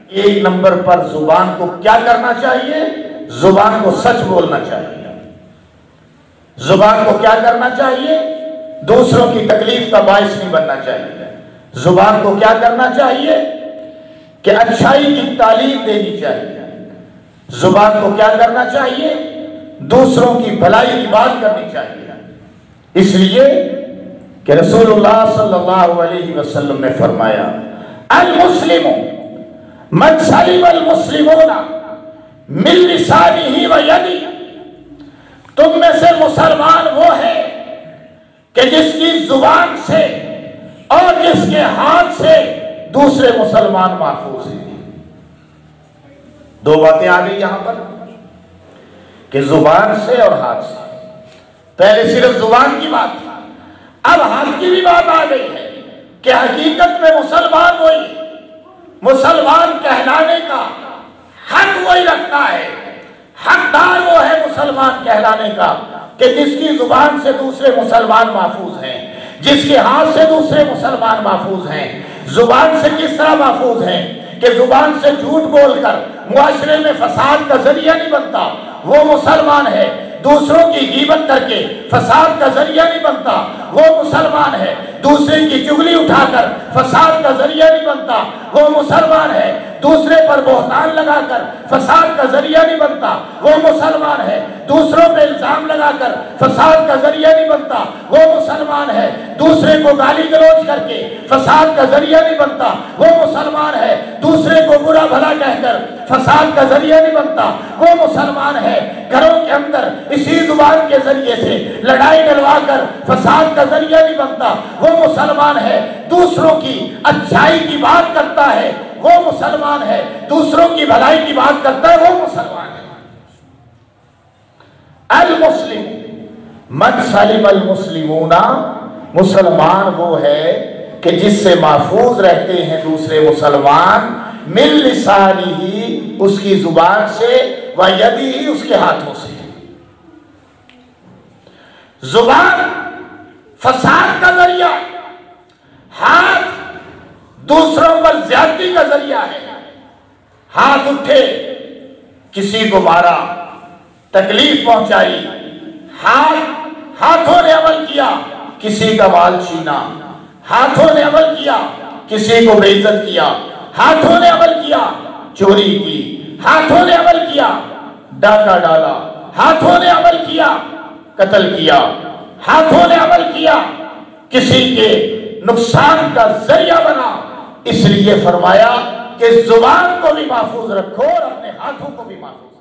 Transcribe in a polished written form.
ایک نمبر پر زبان کو کیا کرنا چاہیے؟ زبان کو سچ بولنا چاہیے۔ زبان کو کیا کرنا چاہیے؟ دوسروں کی تکلیف کا باعث نہیں بننا چاہیے۔ زبان کو کیا کرنا چاہیے کہ اچھائی کی تعلیم دینی چاہیے۔ زبان کو کیا کرنا چاہیے؟ دوسروں کی بھلائی کی بات کرنی چاہیے۔ اس لیے کہ رسول اللہ صلی اللہ علیہ وسلم نے فرمایا المسلم من سلم المسلمون من لسانہ و یدہ، تم میں سے مسلمان وہ ہے کہ جس کی زبان سے اور جس کے ہاتھ سے دوسرے مسلمان محفوظ ہیں۔ دو باتیں آ گئی یہاں پر کہ زبان سے اور ہاتھ سے۔ پہلے صرف زبان کی بات تھی، اب ہاتھ کی بھی بات آ گئی ہے کہ حقیقت میں مسلمان وہی، مسلمان کہلانے کا حق وہی رکھتا ہے، حقدار وہ ہے مسلمان کہلانے کا کہ جس کی زبان سے دوسرے مسلمان محفوظ ہیں، جس کے ہاتھ سے دوسرے مسلمان محفوظ ہیں۔ زبان سے کس طرح محفوظ ہیں کہ زبان سے جھوٹ بول کر معاشرے میں فساد کا ذریعہ نہیں بنتا، وہ مسلمان ہے۔ دوسروں کی غیبت کر کے فساد کا ذریعہ نہیں بنتا، وہ مسلمان ہے۔ دوسرے کی چغلی اٹھا کر فساد کا ذریعہ نہیں بنتا، وہ مسلمان ہے۔ دوسرے پر بہتان لگا کر فساد کا ذریعہ نہیں بنتا، وہ مسلمان ہے۔ دوسروں پہ الزام لگا کر فساد کا ذریعہ نہیں بنتا، وہ مسلمان ہے۔ دوسرے کو گالی گلوچ کر کے فساد کا ذریعہ نہیں بنتا، وہ مسلمان ہے۔ دوسرے کو برا بھلا کہہ کر فساد کا ذریعہ نہیں بنتا، وہ مسلمان ہے۔ گھروں کے اندر اسی زبان کے ذریعے سے لڑائی ڈلوا کر فساد کا ذریعہ نہیں بنتا، وہ مسلمان ہے۔ دوسروں کی اچھائی کی بات کرتا ہے، وہ مسلمان ہے۔ دوسروں کی بھلائی کی بات کرتا ہے، وہ مسلمان ہے۔ المسلم من سلم المسلمون، مسلمان وہ ہے کہ جس سے محفوظ رہتے ہیں دوسرے مسلمان، من لسانہ، اس کی زبان سے، و یدہ، اس کے ہاتھوں سے۔ زبان فساد کا ذریعہ، ہاتھ دوسروں پر زیادتی کا ذریعہ ہے۔ ہاتھ اٹھے، کسی کو مارا، تکلیف پہنچائی، ہاتھوں نے عمل کیا، کسی کا مال چھینا، ہاتھوں نے عمل کیا، کسی کو بے عزت کیا، ہاتھوں نے عمل کیا، چوری کی، ہاتھوں نے عمل کیا، ڈاکہ ڈالا، ہاتھوں نے عمل کیا، قتل کیا، ہاتھوں نے عمل کیا، کسی کے نقصان کا ذریعہ بنا۔ اس لیے فرمایا کہ زبان کو بھی محفوظ رکھو اور اپنے ہاتھوں کو بھی محفوظ رکھو۔